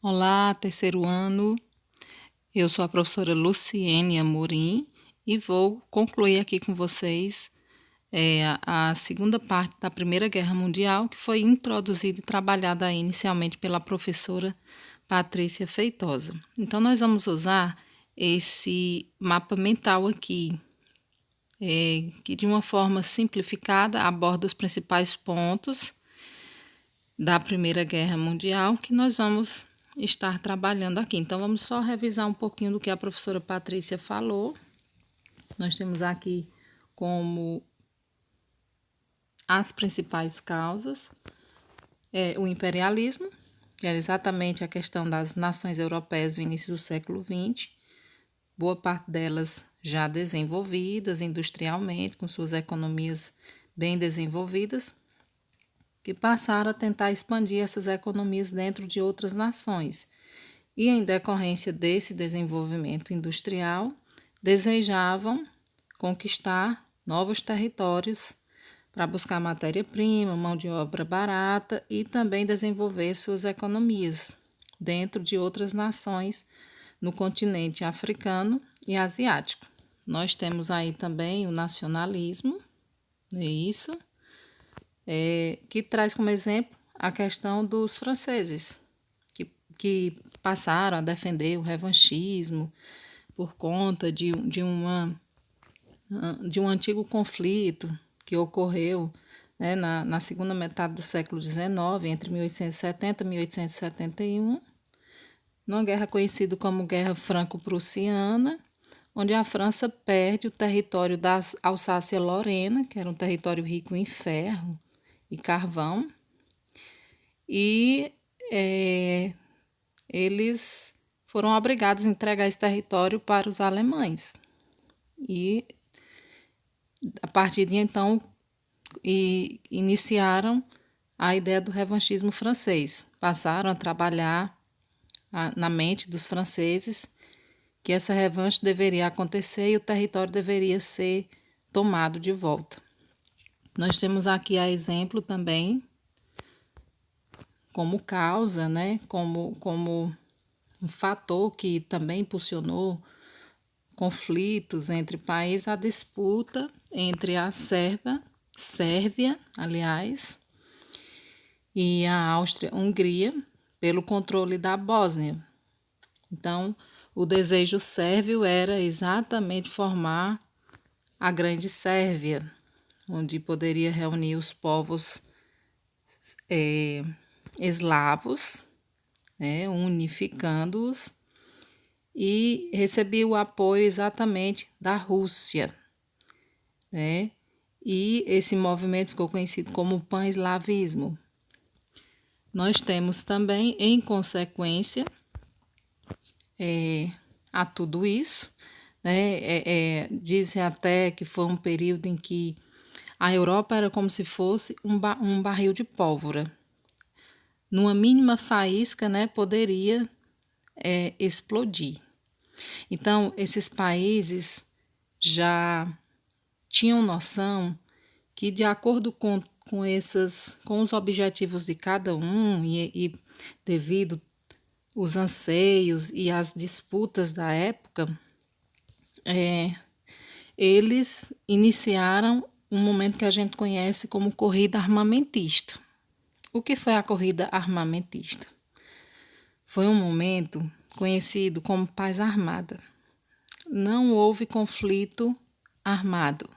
Olá, terceiro ano. Eu sou a professora Luciene Amorim e vou concluir aqui com vocês a segunda parte da Primeira Guerra Mundial, que foi introduzida e trabalhada aí inicialmente pela professora Patrícia Feitosa. Então, nós vamos usar esse mapa mental aqui, que de uma forma simplificada aborda os principais pontos da Primeira Guerra Mundial que nós vamos estar trabalhando aqui. Então, vamos só revisar um pouquinho do que a professora Patrícia falou. Nós temos aqui como as principais causas o imperialismo, que era exatamente a questão das nações europeias no início do século XX, boa parte delas já desenvolvidas industrialmente, com suas economias bem desenvolvidas, que passaram a tentar expandir essas economias dentro de outras nações. E, em decorrência desse desenvolvimento industrial, desejavam conquistar novos territórios para buscar matéria-prima, mão de obra barata e também desenvolver suas economias dentro de outras nações no continente africano e asiático. Nós temos aí também o nacionalismo, não é isso? Que traz como exemplo a questão dos franceses, que passaram a defender o revanchismo por conta de um antigo conflito que ocorreu na segunda metade do século XIX, entre 1870 e 1871, numa guerra conhecida como Guerra Franco-Prussiana, onde a França perde o território da Alsácia-Lorena, que era um território rico em ferro e carvão, e eles foram obrigados a entregar esse território para os alemães. E, a partir de então, iniciaram a ideia do revanchismo francês. Passaram a trabalhar na mente dos franceses que essa revanche deveria acontecer e o território deveria ser tomado de volta. Nós temos aqui a exemplo também como causa, como um fator que também impulsionou conflitos entre países, a disputa entre a Sérvia, aliás, e a Áustria-Hungria pelo controle da Bósnia. Então, o desejo sérvio era exatamente formar a Grande Sérvia, onde poderia reunir os povos eslavos, unificando-os, e recebia o apoio exatamente da Rússia, e esse movimento ficou conhecido como pan-eslavismo. Nós temos também, em consequência a tudo isso, dizem até que foi um período em que a Europa era como se fosse um barril de pólvora. Numa mínima faísca, poderia explodir. Então, esses países já tinham noção que, de acordo com os objetivos de cada um e devido os anseios e as disputas da época, eles iniciaram um momento que a gente conhece como corrida armamentista. O que foi a corrida armamentista? Foi um momento conhecido como paz armada. Não houve conflito armado,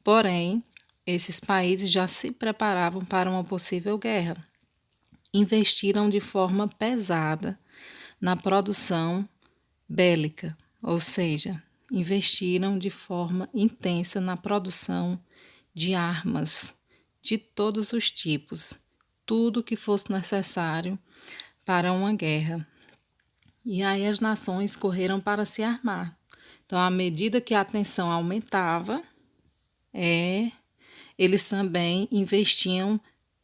porém, esses países já se preparavam para uma possível guerra. Investiram de forma pesada na produção bélica, ou seja, investiram de forma intensa na produção de armas de todos os tipos, tudo que fosse necessário para uma guerra. E aí as nações correram para se armar. Então, à medida que a tensão aumentava, eles também investiam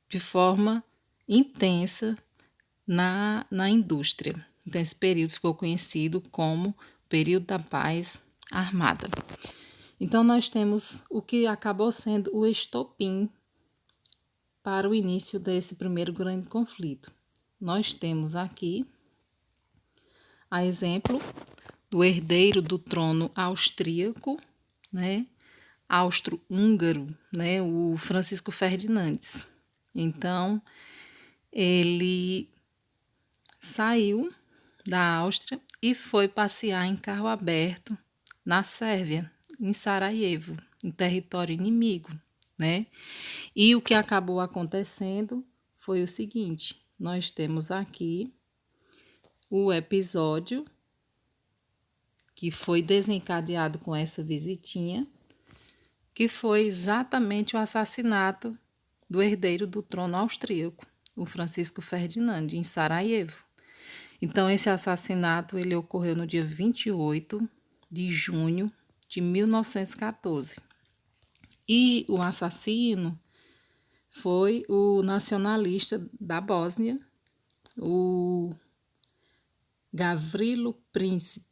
de forma intensa na indústria. Então, esse período ficou conhecido como período da paz armada. Então, nós temos o que acabou sendo o estopim para o início desse primeiro grande conflito. Nós temos aqui A exemplo do herdeiro do trono austríaco, né, austro-húngaro, né, o Francisco Ferdinandes. Então, ele saiu da Áustria e foi passear em carro aberto na Sérvia, em Sarajevo, em território inimigo, né? E o que acabou acontecendo foi o seguinte: nós temos aqui o episódio que foi desencadeado com essa visitinha, que foi exatamente o assassinato do herdeiro do trono austríaco, o Francisco Ferdinand, em Sarajevo. Então, esse assassinato ele ocorreu no dia 28 de junho de 1914. E o assassino foi o nacionalista da Bósnia, o Gavrilo Princip.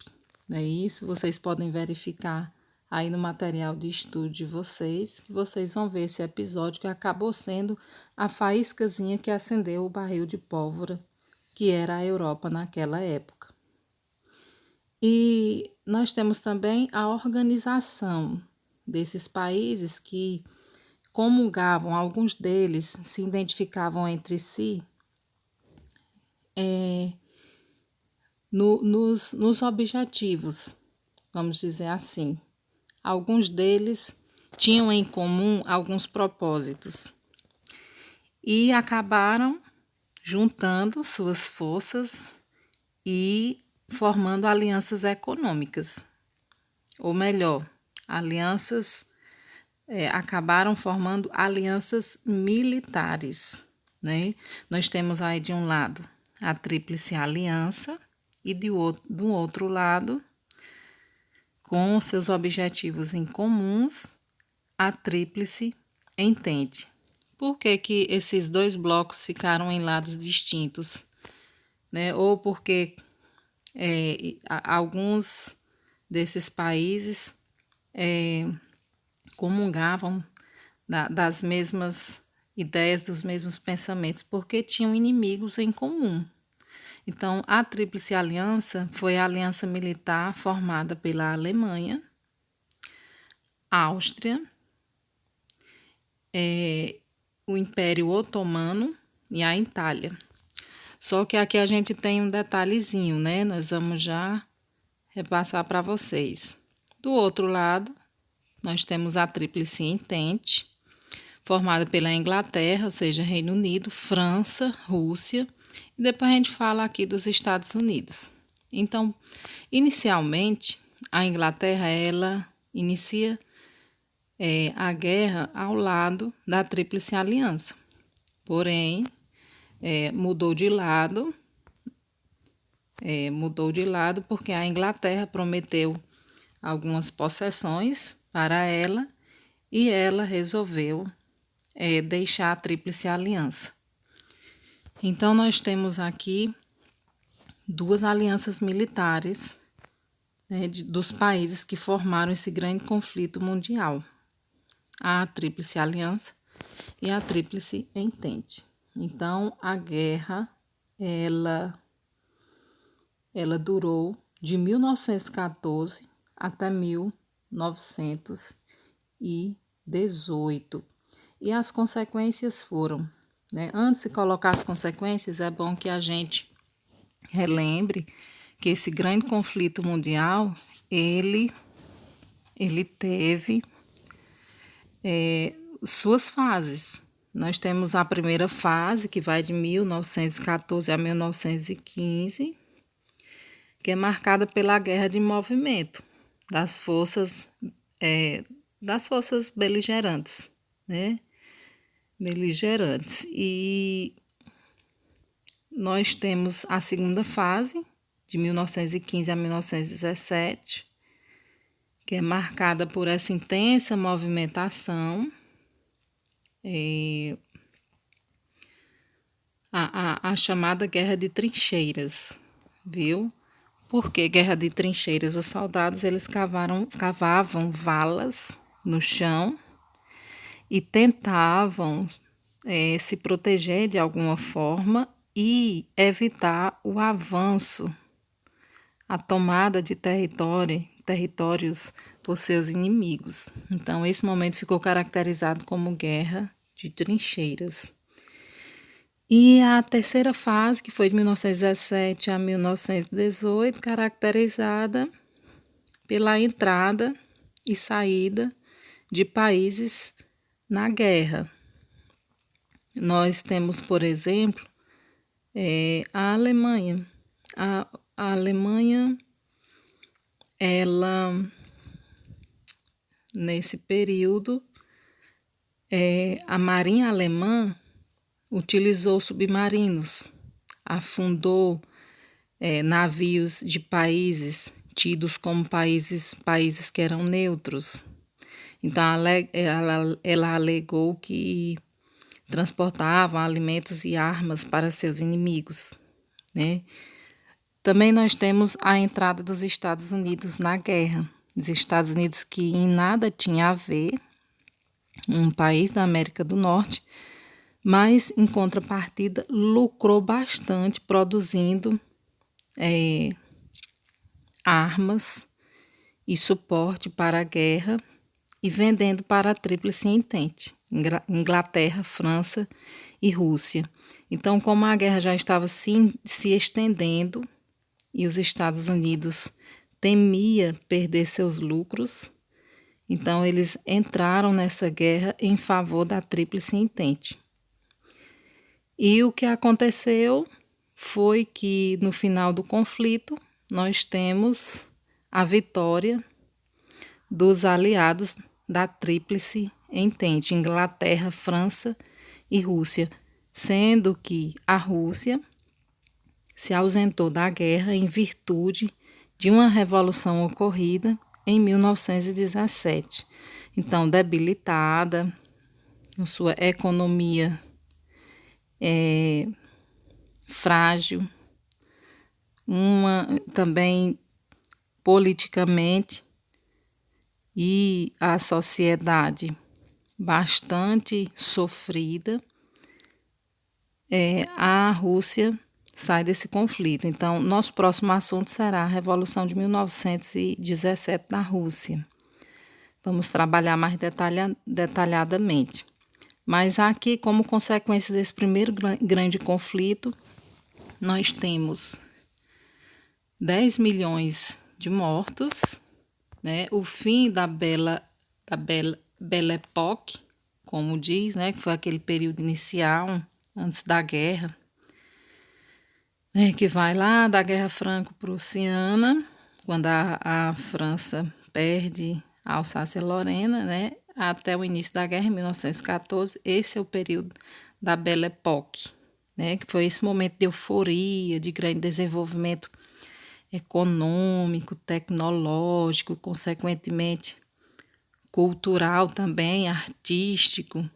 É isso, vocês podem verificar aí no material de estudo de vocês, que vocês vão ver esse episódio que acabou sendo a faíscazinha que acendeu o barril de pólvora que era a Europa naquela época. E nós temos também a organização desses países que comungavam, alguns deles se identificavam entre si nos objetivos, vamos dizer assim. Alguns deles tinham em comum alguns propósitos e acabaram juntando suas forças e formando alianças econômicas, ou melhor, acabaram formando alianças militares, né? Nós temos aí de um lado a Tríplice Aliança e do outro lado, com seus objetivos em comuns, a Tríplice Entente. Por que esses dois blocos ficaram em lados distintos, né? Ou porque alguns desses países comungavam das mesmas ideias, dos mesmos pensamentos, porque tinham inimigos em comum. Então, a Tríplice Aliança foi a aliança militar formada pela Alemanha, Áustria, o Império Otomano e a Itália. Só que aqui a gente tem um detalhezinho, né? Nós vamos já repassar para vocês. Do outro lado, nós temos a Tríplice Entente, formada pela Inglaterra, ou seja, Reino Unido, França, Rússia, e depois a gente fala aqui dos Estados Unidos. Então, inicialmente, a Inglaterra, ela inicia a guerra ao lado da Tríplice Aliança. Porém, mudou de lado porque a Inglaterra prometeu algumas possessões para ela e ela resolveu deixar a Tríplice Aliança. Então, nós temos aqui duas alianças militares, né, dos países que formaram esse grande conflito mundial, a Tríplice Aliança e a Tríplice Entente. Então, a guerra, ela durou de 1914 até 1918. E as consequências foram, né? Antes de colocar as consequências, é bom que a gente relembre que esse grande conflito mundial, ele teve suas fases. Nós temos a primeira fase, que vai de 1914 a 1915, que é marcada pela guerra de movimento das forças beligerantes, né? E nós temos a segunda fase, de 1915 a 1917, que é marcada por essa intensa movimentação, a chamada Guerra de Trincheiras, viu? Por que Guerra de Trincheiras? Os soldados eles cavavam valas no chão e tentavam se proteger de alguma forma e evitar o avanço a tomada de territórios por seus inimigos. Então, esse momento ficou caracterizado como guerra de trincheiras. E a terceira fase, que foi de 1917 a 1918, caracterizada pela entrada e saída de países na guerra. Nós temos, por exemplo, a Alemanha. A Alemanha, ela, nesse período, a Marinha Alemã utilizou submarinos, afundou navios de países tidos como países que eram neutros. Então, ela alegou que transportavam alimentos e armas para seus inimigos, né? Também nós temos a entrada dos Estados Unidos na guerra. Os Estados Unidos, que em nada tinha a ver, um país da América do Norte, mas em contrapartida lucrou bastante produzindo armas e suporte para a guerra e vendendo para a Tríplice Entente, Inglaterra, França e Rússia. Então, como a guerra já estava se estendendo e os Estados Unidos temia perder seus lucros, então eles entraram nessa guerra em favor da Tríplice Entente. E o que aconteceu foi que no final do conflito nós temos a vitória dos aliados da Tríplice Entente, Inglaterra, França e Rússia, sendo que a Rússia se ausentou da guerra em virtude de uma revolução ocorrida em 1917. Então, debilitada, com sua economia frágil, também politicamente, e a sociedade bastante sofrida, a Rússia sai desse conflito. Então, nosso próximo assunto será a Revolução de 1917 na Rússia. Vamos trabalhar mais detalhadamente. Mas aqui, como consequência desse primeiro grande conflito, nós temos 10 milhões de mortos, né? O fim da Belle Époque, como diz, né? Que foi aquele período inicial, antes da guerra, que vai lá da Guerra Franco-Prussiana, quando a França perde a Alsácia-Lorena, né? Até o início da guerra, em 1914, esse é o período da Belle Époque, né? Que foi esse momento de euforia, de grande desenvolvimento econômico, tecnológico, consequentemente cultural também, artístico.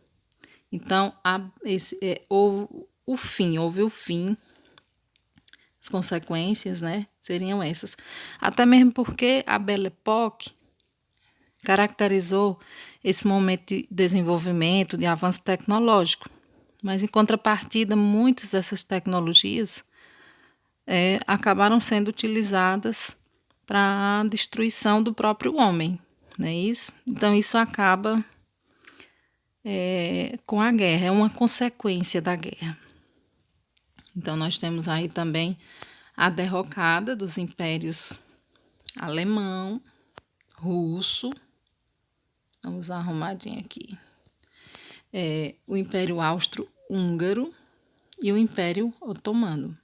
Então, houve o fim, as consequências, né, seriam essas. Até mesmo porque a Belle Époque caracterizou esse momento de desenvolvimento, de avanço tecnológico. Mas, em contrapartida, muitas dessas tecnologias acabaram sendo utilizadas para a destruição do próprio homem, não é isso? Então, isso acaba com a guerra, é uma consequência da guerra. Então, nós temos aí também a derrocada dos impérios alemão, russo, vamos arrumadinho aqui, o Império Austro-Húngaro e o Império Otomano.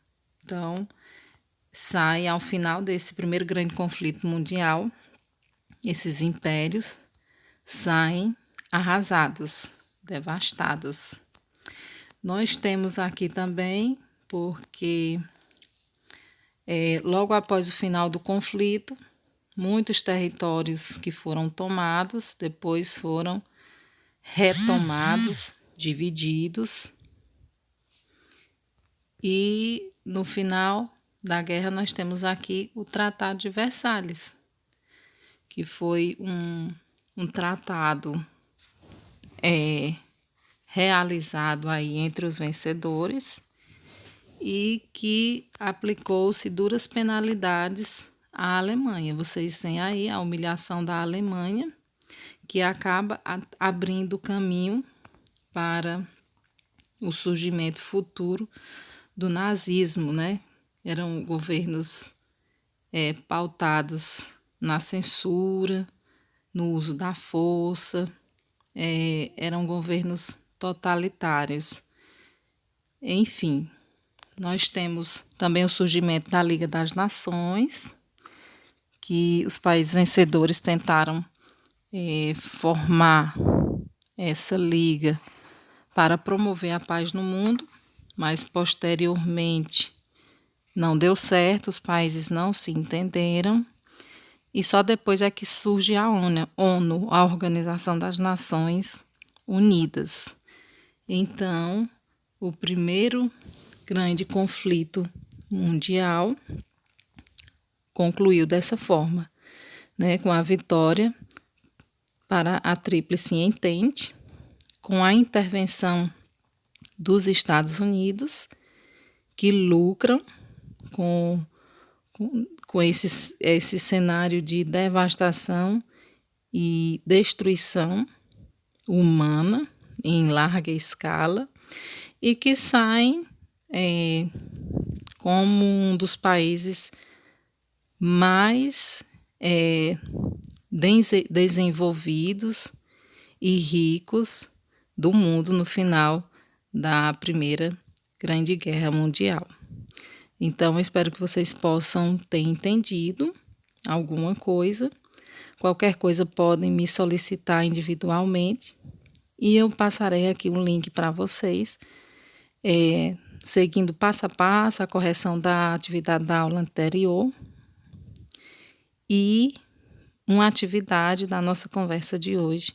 Então, sai ao final desse primeiro grande conflito mundial, esses impérios saem arrasados, devastados. Nós temos aqui também, porque logo após o final do conflito, muitos territórios que foram tomados, depois foram retomados, divididos, e no final da guerra nós temos aqui o Tratado de Versalhes, que foi um tratado realizado aí entre os vencedores e que aplicou-se duras penalidades a Alemanha. Vocês têm aí a humilhação da Alemanha, que acaba abrindo caminho para o surgimento futuro do nazismo, né? Eram governos pautados na censura, no uso da força, eram governos totalitários. Enfim, nós temos também o surgimento da Liga das Nações, que os países vencedores tentaram formar essa liga para promover a paz no mundo, mas posteriormente não deu certo, os países não se entenderam e só depois é que surge a ONU, a Organização das Nações Unidas. Então, o primeiro grande conflito mundial concluiu dessa forma, né, com a vitória para a Tríplice Entente, com a intervenção dos Estados Unidos, que lucram com esse cenário de devastação e destruição humana em larga escala e que saem como um dos países mais desenvolvidos e ricos do mundo no final da Primeira Grande Guerra Mundial. Então, eu espero que vocês possam ter entendido alguma coisa. Qualquer coisa podem me solicitar individualmente e eu passarei aqui um link para vocês, seguindo passo a passo a correção da atividade da aula anterior e uma atividade da nossa conversa de hoje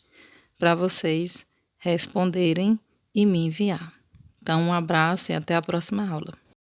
para vocês responderem e me enviar. Então, um abraço e até a próxima aula.